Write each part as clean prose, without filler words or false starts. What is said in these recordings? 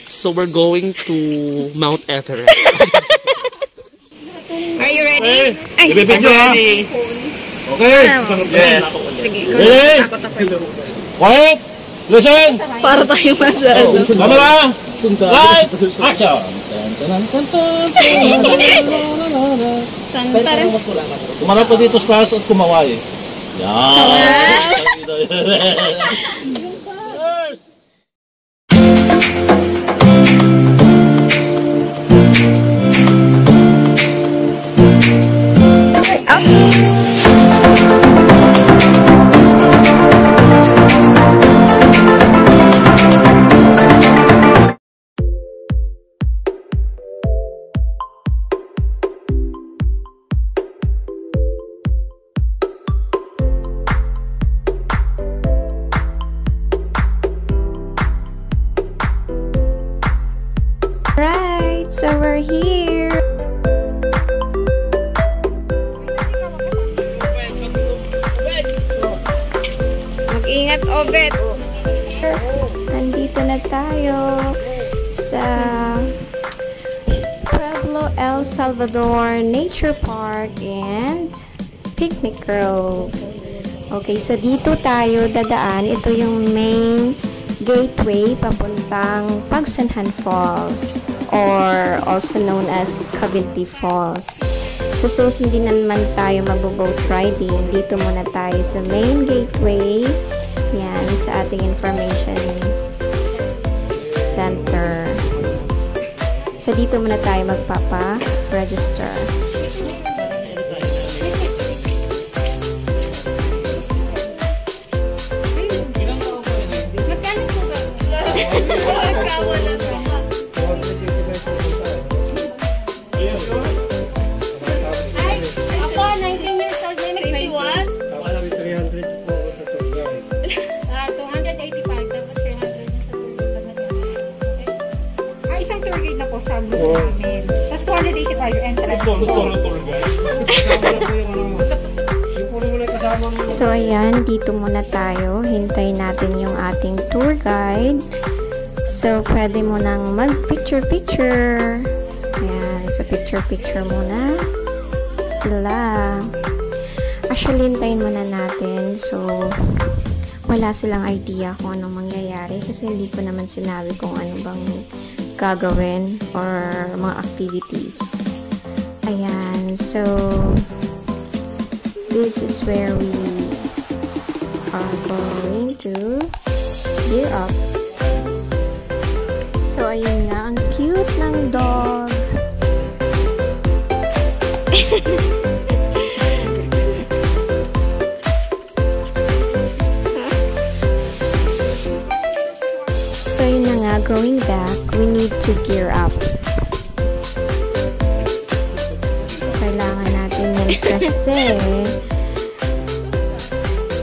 So we're going to Mount Everest. Are you ready? Ay, I'm ready. Okay. Yes. Sige, takot ako. Quiet. Listen. Para tayo masalo. Camera. Light. Action. Kumarap po dito sa taas at kumaway. Yan. Right, so we're here. Mag-ingat, Obet. Nandito na tayo sa Pueblo El Salvador Nature Park and Picnic Grove. Okay, so dito tayo dadaan. Ito yung main gateway papuntang Pagsanhan Falls or also known as Cavinti Falls. So since hindi naman tayo magbo-boat riding, dito muna tayo sa main gateway. Yan, sa ating information center. So dito muna tayo magpapa-register. Ako, 19 years old, may 51? 285, tapos 300 na sa tour guide. Isang tour guide na po sa group namin. Tapos 285 yung entrance. Solo tour guide. So ayan, dito muna tayo. Hintayin natin yung ating tour guide. So pwede mo nang mag-picture-picture. Ayan, so picture-picture muna sila. Actually, hintayin muna natin. So wala silang idea kung anong mangyayari kasi hindi ko naman sinabi kung ano bang gagawin or mga activities. Ayan, so this is where we are going to gear up. So ayun nga, ang cute ng dog. So yun na nga, going back, we need to gear up. So kailangan natin yan kasi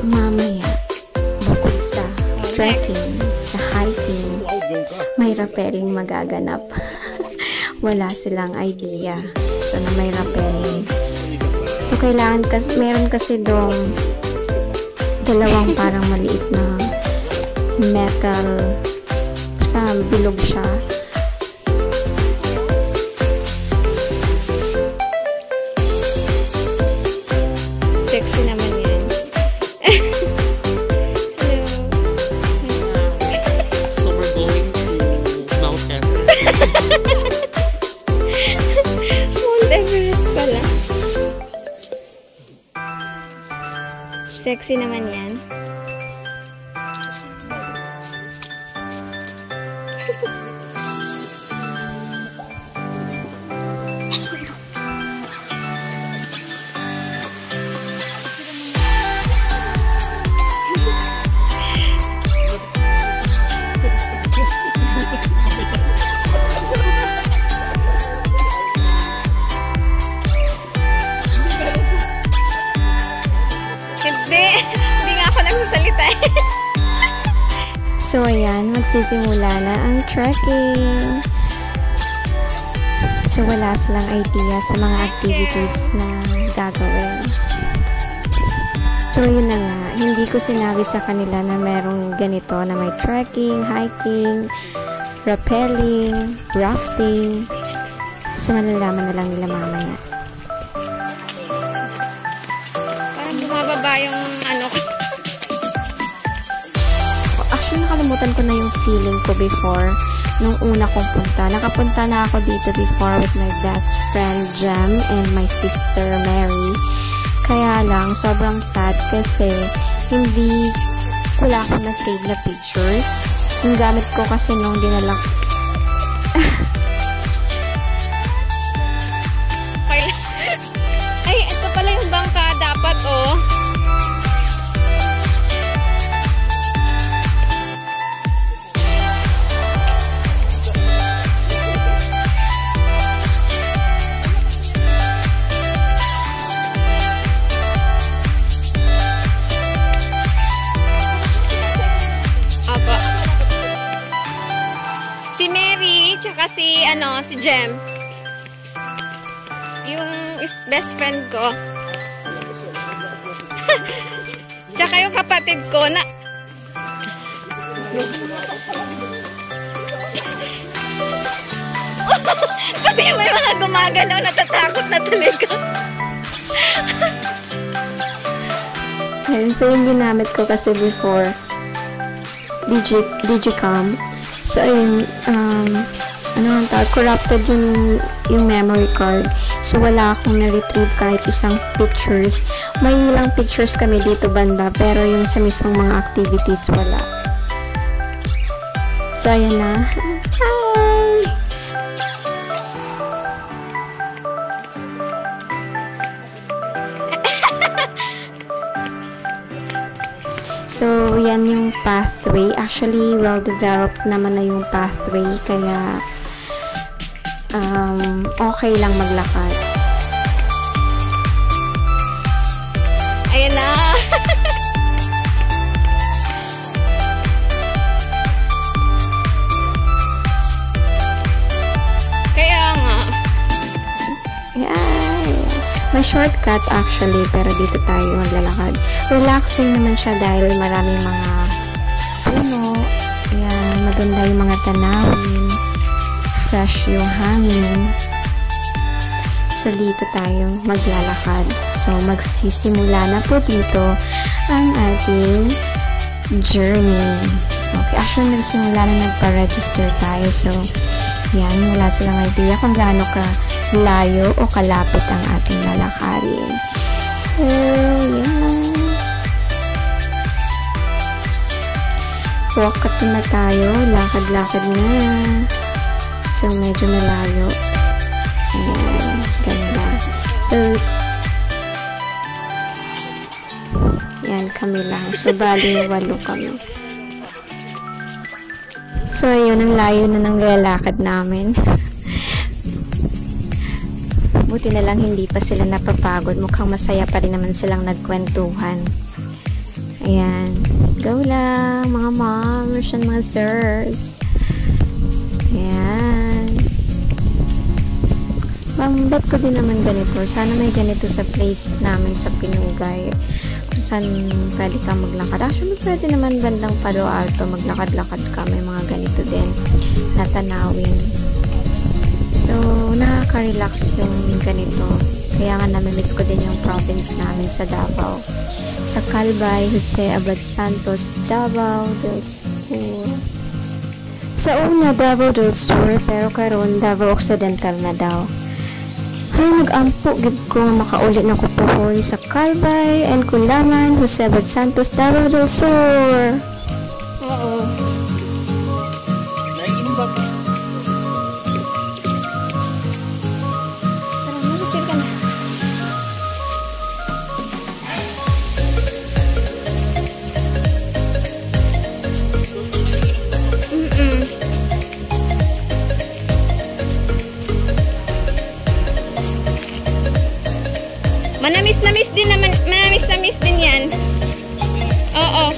mamaya, bukod sa trekking, sa hiking, may rappelling magaganap. Wala silang idea. So na may rappelling. So kailangan kasi, meron kasi dong dalawang parang maliit na metal sa bilog siya. Sexy naman yan. Hello. So we're going to Mount Everest. Mount Everest pala. Sexy naman yan. Hindi nga ako nagsasalita. So ayan, magsisimula na ang trekking. So wala silang idea sa mga activities na gagawin. So yun na nga, hindi ko sinabi sa kanila na merong ganito na may trekking, hiking, rappelling, rafting. So, malalaman na lang nila mamaya. Parang bumababa yung ano. Actually, nakalimutan ko na yung feeling ko before nung una kong punta. Nakapunta na ako dito before with my best friend Jem and my sister Mary. Kaya lang, sobrang sad kasi wala akong na-save na pictures. Yung gamit ko kasi nung dinala Ay, ito pala yung bangka dapat, oh. Aba. Si Mary, tsaka si Jem. Yung best friend ko. Tsaka yung kapatid ko na pati may mga gumagalaw, natatakot na talaga. And so, yung ginamit ko kasi before Digicam. So, ayun, corrupted yung memory card. So, wala akong na-retrieve kahit isang pictures. May ilang pictures kami dito banda, pero yung sa mismong mga activities, wala. So, ayan na. Hi! So, yan yung pathway. Actually, well-developed naman na yung pathway. Kaya, okay lang maglakad. Ayan na. Kaya nga. Yeah. May shortcut actually, pero dito tayo maglalakad. Relaxing naman siya dahil maraming mga puno. Ayan, maganda yung mga tanawin. Fresh yung hangin. So, dito tayo maglalakad. So, magsisimula na po dito ang ating journey. Okay, actually, nagsimula na nagpa-register tayo. So, yan, wala silang idea kung gaano ka layo o kalapit ang ating lalakarin. So, yan. Walk na tayo. Lakad-lakad na. So, medyo malayo. Ayan. Ganda. So, yan kami lang. So, bali 8 kami. So, ayun, ang layo na ng lalakad namin. Buti na lang hindi pa sila napapagod. Mukhang masaya pa rin naman silang nagkwentuhan. Ayan. Go lang, mga moms and mga sirs. Ayan. Ma'am, ba't ko din naman ganito? Sana may ganito sa place namin sa Pinugay. Kung saan pwede kang maglakad. Actually, pwede naman bandang Palo Alto. Maglakad-lakad ka. May mga ganito din na tanawin. So, nakaka-relax yung ganito. Kaya nga namimiss ko din yung province namin sa Davao. Sa Calbay, Jose Abad Santos, Davao del Sur. Sa una, Davao del Sur, pero karon Davao Occidental na daw. Ay, nag-ampo, gid ko makaulit na kupuhoy sa Calbay and Kundangan, Jose Abad Santos, Davao del Sur. Oo. Naiinom ba? Manamis-namis din naman, manamis-namis din yan. Oo.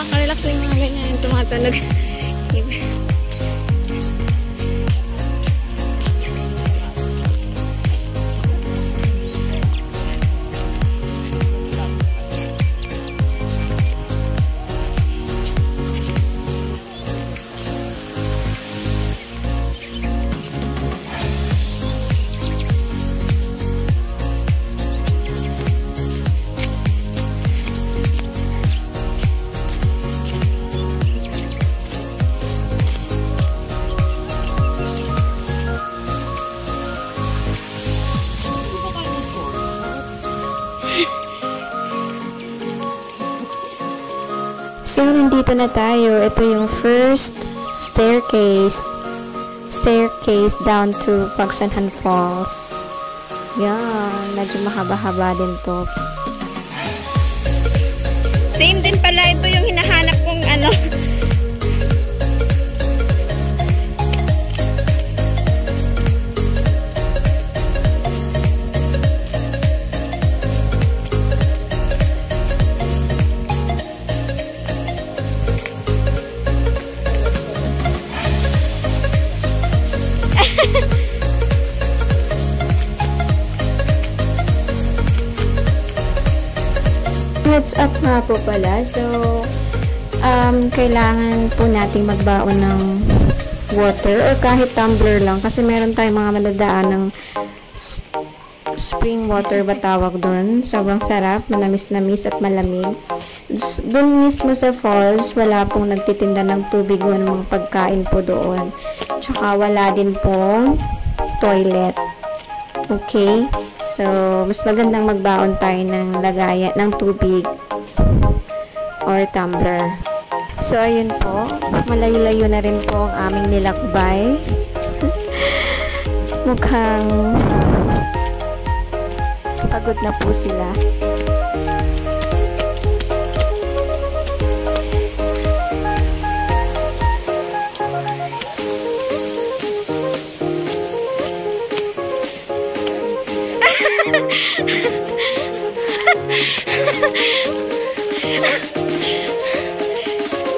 Nakaka-relax yung mga ganyan. Yung tumatanog. So, nandito na tayo. Ito yung first staircase down to Pagsanhan Falls. Yan, medyo mahaba-haba din to. Same din pala, ito yung hinahanap kong ano. Heads up nga po pala. So, kailangan po nating magbaon ng water or kahit tumbler lang kasi meron tayong mga madadaan ng spring water ba tawag doon. Sobrang sarap, manamis-namis at malamig. Doon mismo sa falls, wala pong nagtitinda ng tubig o ng mga pagkain po doon. Tsaka wala din pong toilet. Okay? So, mas magandang magbaon tayo ng lagayan ng tubig or tumbler. So, ayun po. Malayo-layo na rin po ang aming nilakbay. Mukhang pagod na po sila.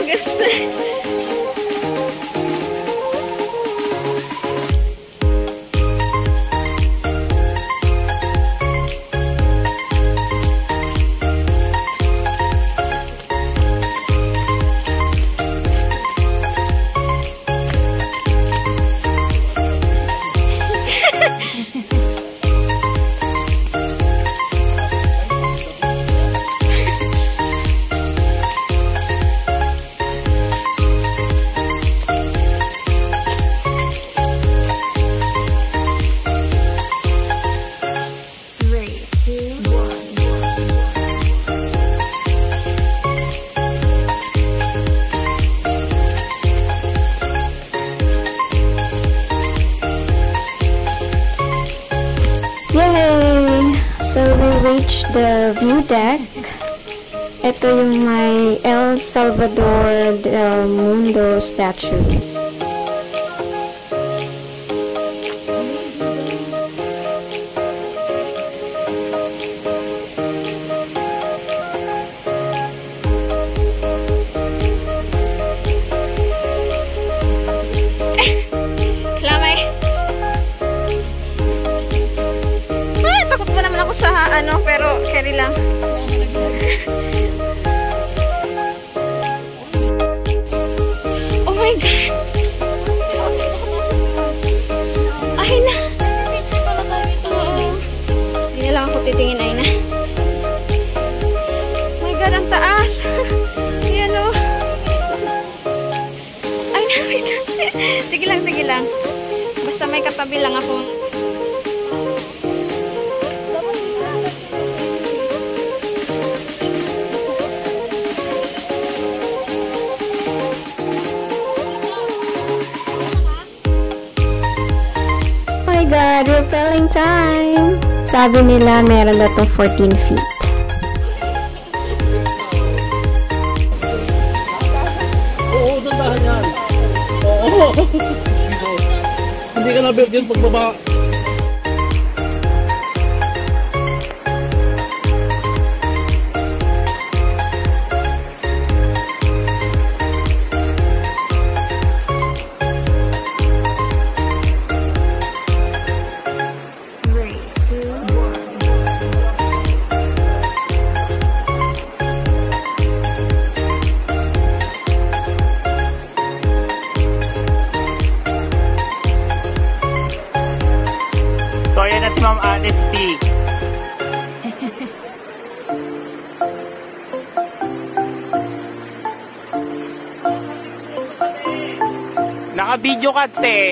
Gusto. Yay! So, we reached the view deck. Ito yung may El Salvador del Mundo statue. Sa ano, pero carry lang. Oh my God! Ay na! Hindi na lang ako titingin, ay na. Oh my God, ang taas! Ayan o. Ay na, wait. Sige lang, sige lang. Basta may katabi lang ako. God, rappelling time! Sabi nila meron na itong 14 feet. Oo, dandahan yan. Oo. Hindi ka na-build yun pagbaba. Naka-video ka, te.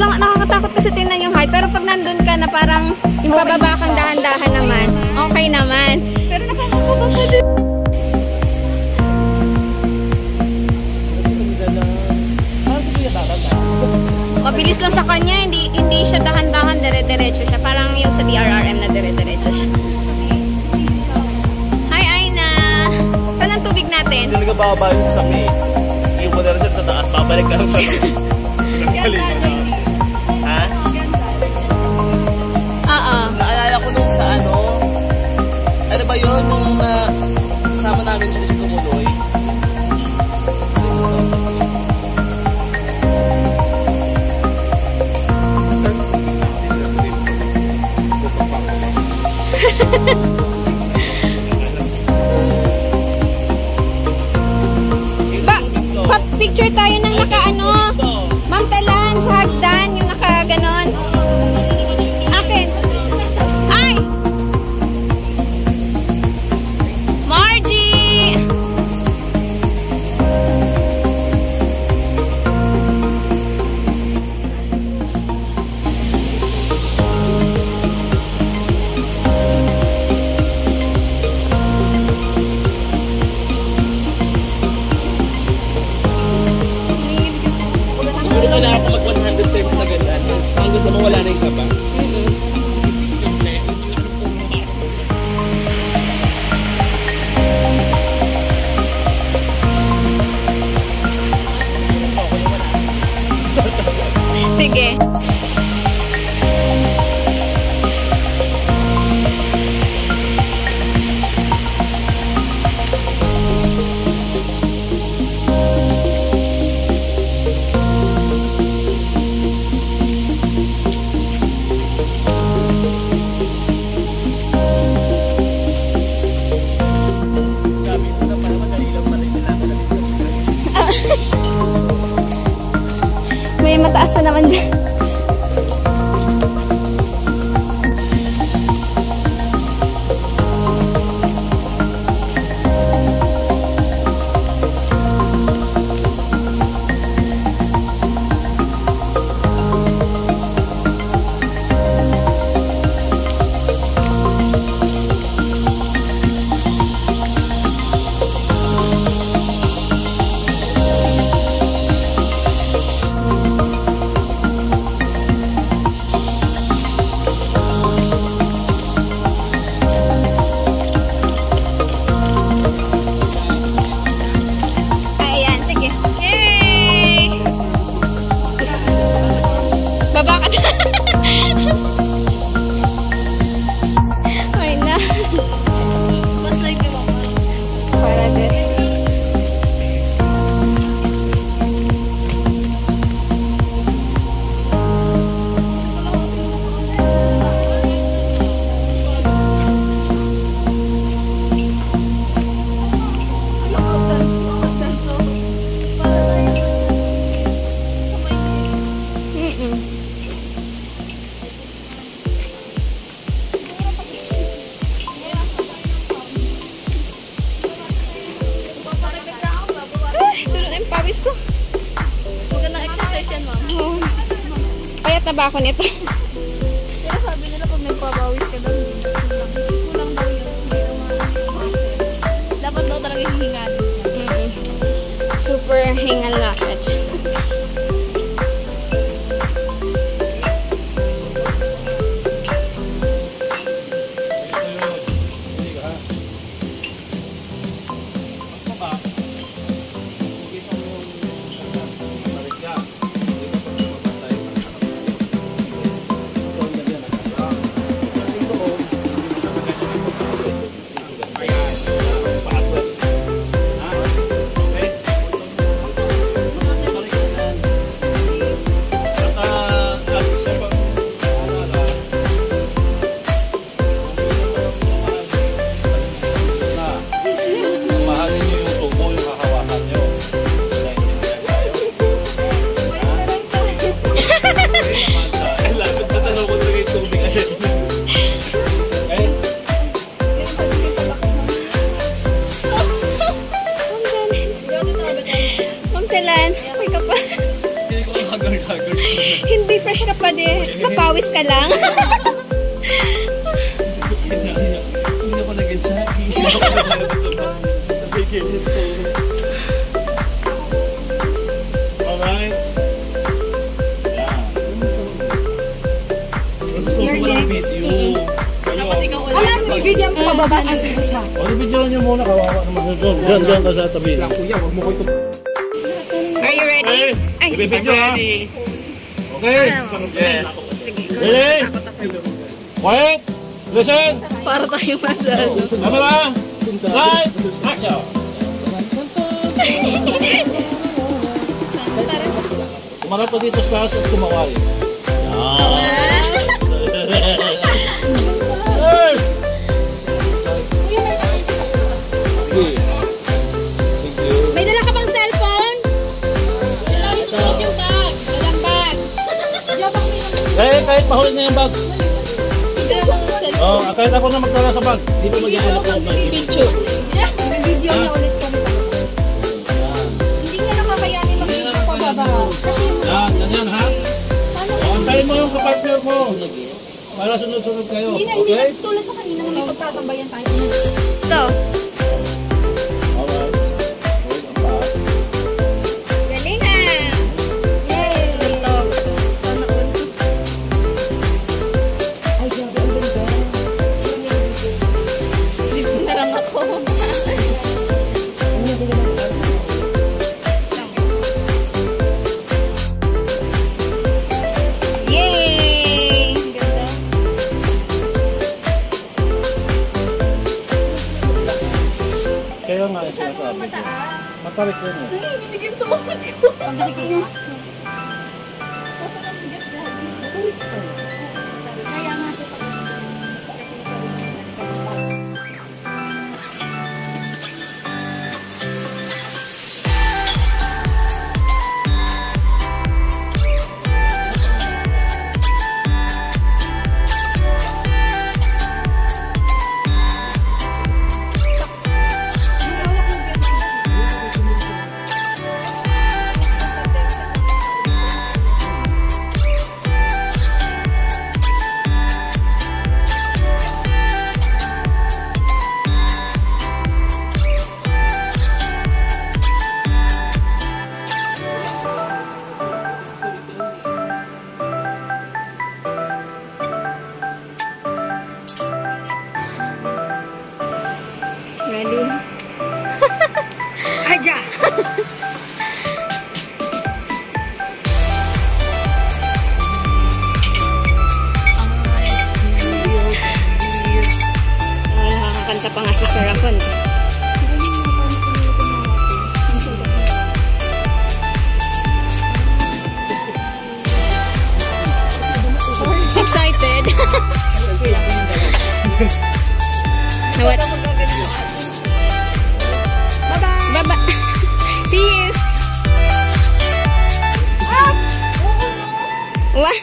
Nakakatakot kasi tingnan yung height. Pero pag nandun ka na parang yung pababa kang dahan-dahan naman, okay naman. Pero nakakatakot din. Mabilis lang sa kanya, hindi siya dahan-dahan, dire-diretso siya. Parang yung sa DRRM na dire-diretso siya. Hi, Aina! Saan ang tubig natin? Hindi ka bababa yun sa may. Yung mo na sa taas, babalik lang sa may. Ha? Oo. Naalala ko nung sa ano ba yun? Nung kasama namin sila sa Tumuloy. Picture tayo ng naka-ano, Mangtalan sa hagdan, yung naka-ganon. Akin. Ay! Margie! Asa naman dyan? na ba ako nito? Kaya sabi nila pag nagpapawis ka daw, kulang daw yun. Dapat daw talaga hihingan. Super hingal lakad. Hindi fresh ka pa din. Kapawis ka lang. Hindi ako nag-jogging. Hindi ako nag-jogging. Alright. You're next. Tapos ikaw ulit. Alam, video mo pababa. O, i-video nyo muna. Kawawa naman doon. Diyan ka sa tabi. Are you ready? Ay, I-video ha. Okay. Yes. Ready? Quiet. Listen. Para tayong masal. Camera. Light. Action. Kumarap ka dito sa taas at kumawali. may dala ka bang cellphone? Yung bag. Walang bag. Kahit mahulog na yung bag. Oh, kahit ako na magdala sa bag. Dito mag-iulog ko. Picture. Video niya ulit ko. Hindi niya nakakayanin mag-video pa baba. Ganyan ha? Antayin mo yung kapartner mo. Para sunod-sunod kayo. Hindi na tulad pa kanina na may pagtatambayan tayo. Ito. Alright. Galing ha. Yay. Ito. Sana all. Ay, grabe. Ang ganda. Dito na lang ako. Yay! Ang ganda. Kaya nga yung sinasabi ko. Matarik ko mo. Pabalik ko yun. si Sarah Con. Excited. Nawat. Bye-bye. Bye-bye. See you. What?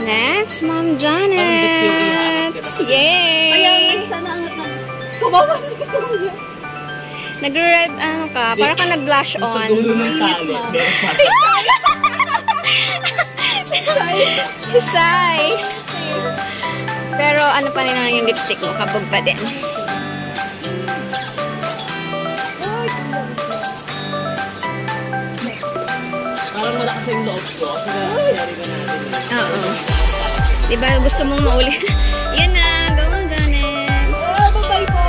Next, Mom Janet. Yay! Sana angat na. Kumawas ka niya. Nag-red, ano ka, para ka nag-blush on. Sa dulo ng tali. Meron sa Say! Pero ano pa rin naman yung lipstick mo, kabog pa din. Parang malakas yung loob ko. Kasi nangyari ka natin. Oo. Diba gusto mong mauli? Yan na, go on, Janet. Bye-bye po.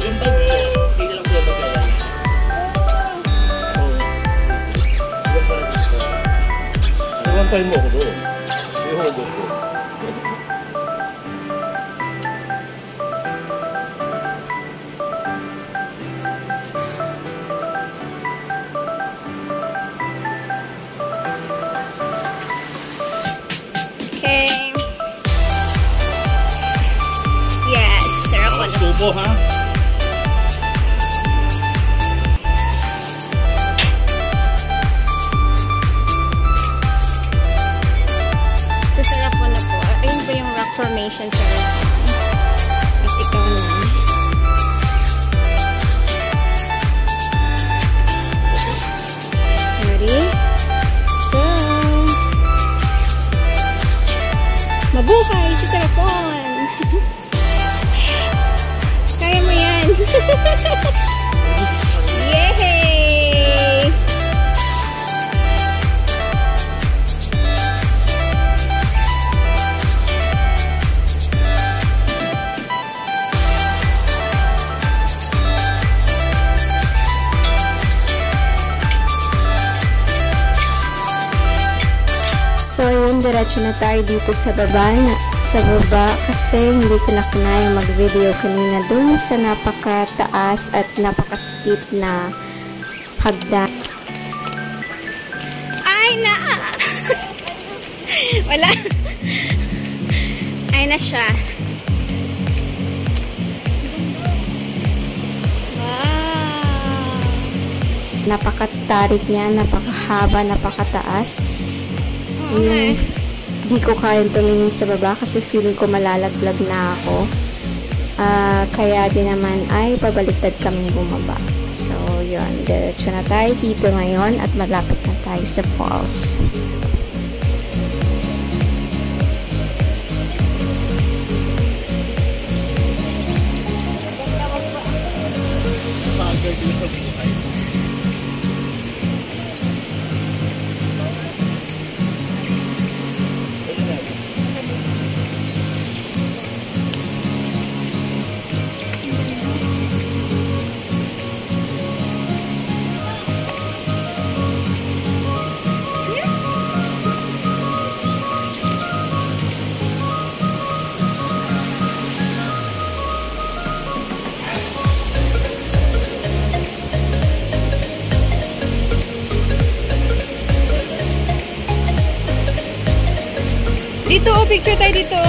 Yung bag, hindi na lang pala pagkala. Oo. Iba pala dito. Nawampay mo ako doon. Yung hugot ko. Okay. Yes, sarap ko. Tubo ha? So, sarap ko na po. Ayun po yung rock formation sa rock. At ikaw na. Ready? Go! Mabuhay si Sarapon! Kaya mo yan! Yay! So, yun, diretso na tayo dito sa baba kasi hindi ko na kinaya mag-video kanina dun sa napakataas at napaka-steep na hagdan. Ay na! Wala. Ay na siya. Wow! Napakatarik niya, napakahaba, napakataas. Okay. Di ko kayang tumingin sa baba kasi feeling ko malalaglag na ako. Kaya din naman ay pabaliktad kami bumaba. So, yun. Diretso na tayo dito ngayon at malapit na tayo sa falls. Pagod yung sa buhay. Dito, oh, picture tayo dito.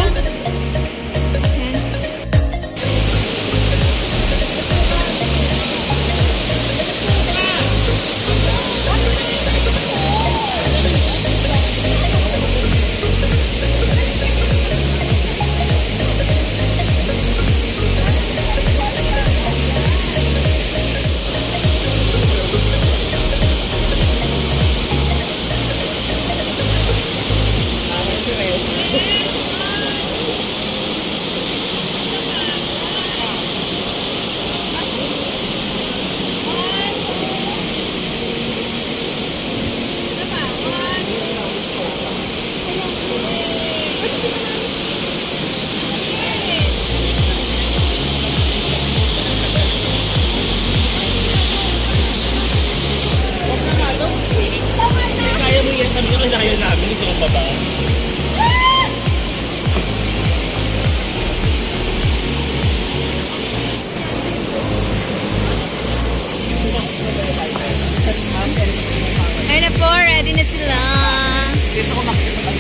ako makikita.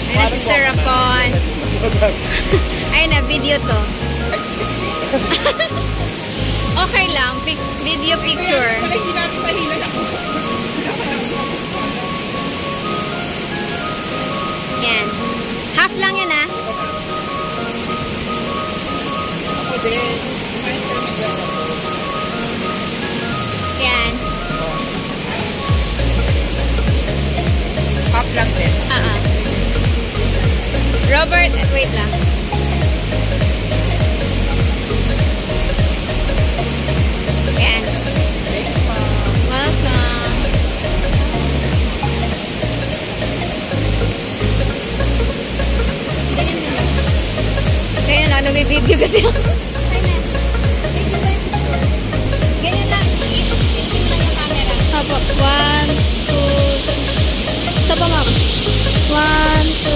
Ayan na si Sir Rapon. Ayun na, video to. Okay lang, video picture. Yan. Half lang yun ah. Yan. Half lang din. Robert, wait lang. Yan. Welcome. Ganyan lang, nag-video kasi ako. Ganyan lang. Itin lang yung camera. Apo. 1, 2. Saba, ma'am. 1,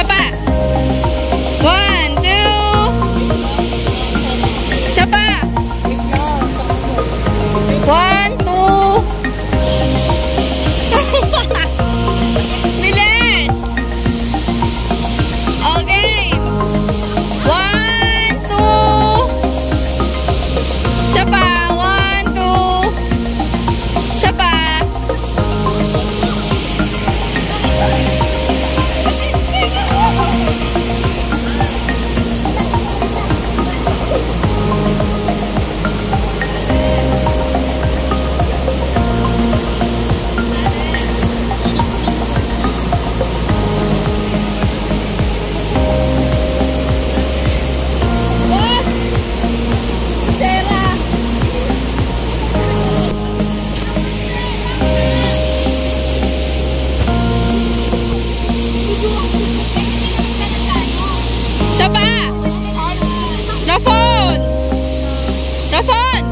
Isa pa. 1, 2. Isa pa. 1, 2. Bilis. Okay. 1, 2. Isa pa. 1, 2. Isa pa. Isa pa! Rafon! Rafon!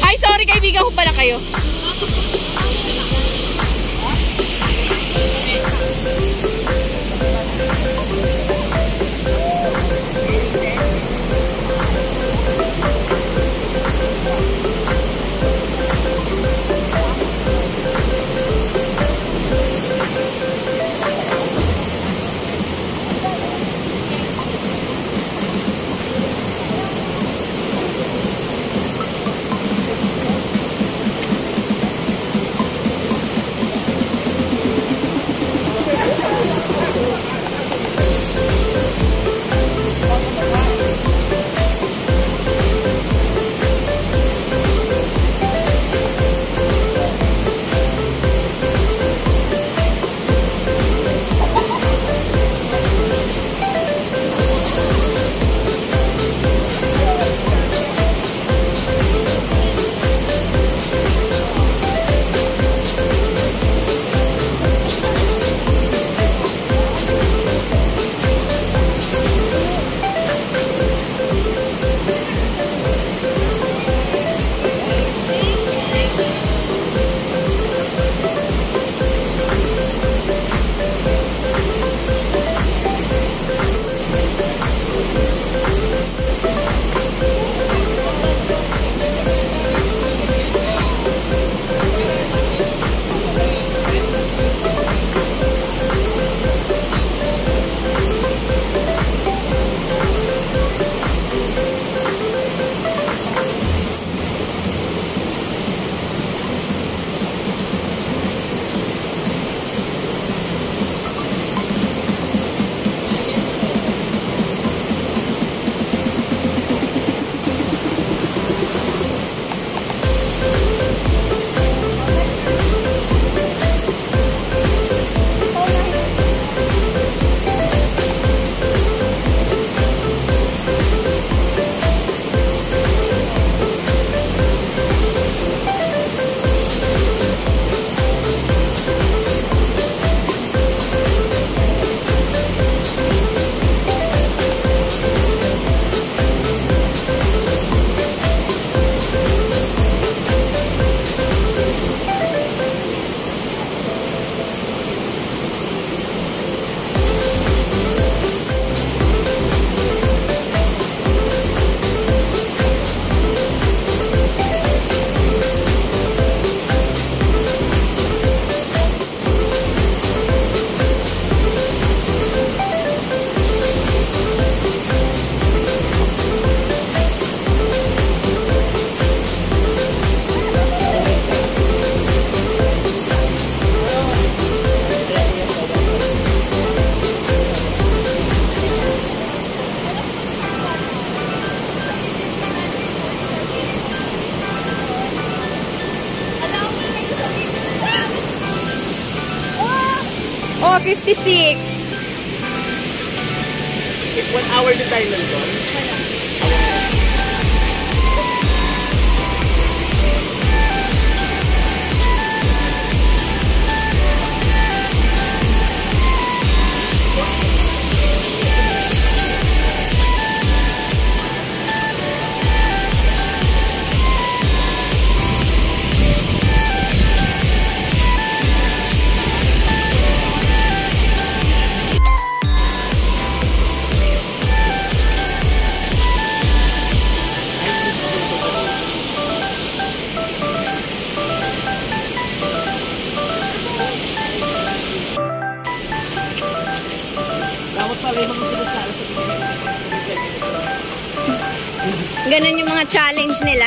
Ay, sorry, kaibigan ko pala kayo. Oh, 56. 1 hour din tayo nandun. Dapat pala yung mga sinasala sa Ganun yung mga challenge nila.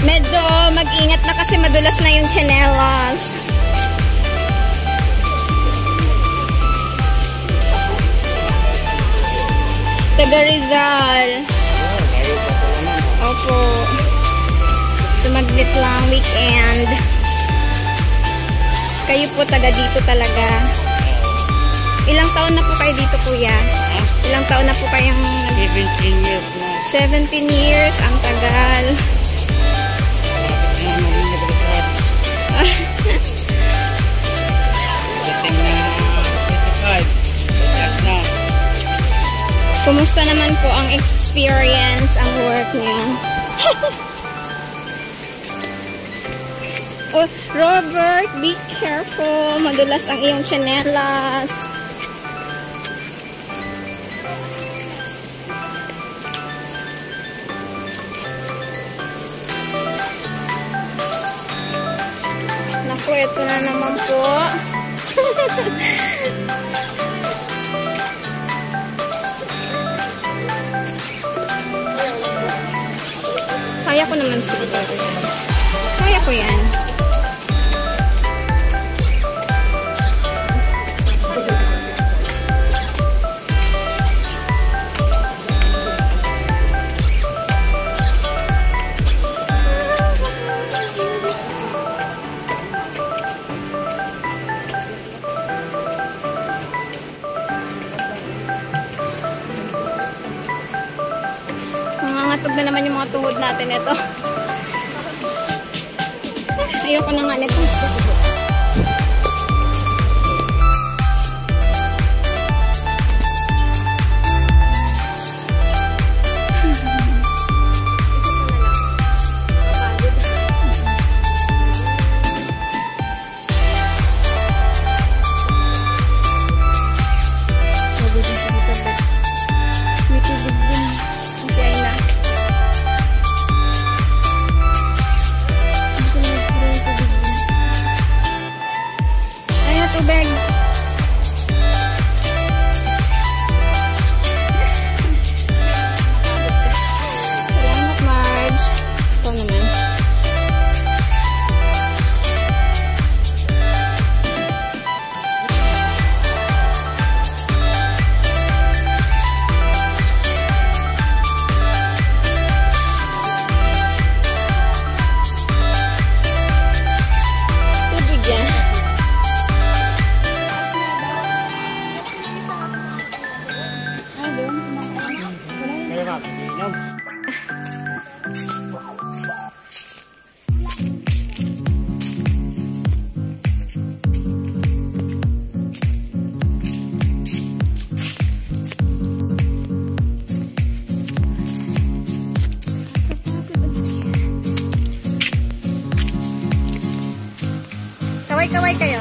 Medyo mag-ingat na kasi madulas na yung tsinelas. Taga Rizal. Opo. Sumaglit lang weekend. Kayo po taga dito talaga. Ilang taon na po kayo dito, kuya? Ilang taon na po kayong... 17 years na. 17 years, ang tagal. Dating na 25. Na. Kumusta naman po ang experience, ang work niya? Oh, Robert, be careful. Madulas ang iyong tsinelas. Naku, ito na naman po. Kaya ko naman siguro yan. Kaya ko yan. Nangangatog na naman yung mga tuhod natin ito. Ayoko na nga nito. May tubig din. Kasi ay na. Ay na tubig. Salamat, Marge. Ito naman. Tubig yan. Ay, doon. Kaya ba? Inom. Kaway-kaway kayo.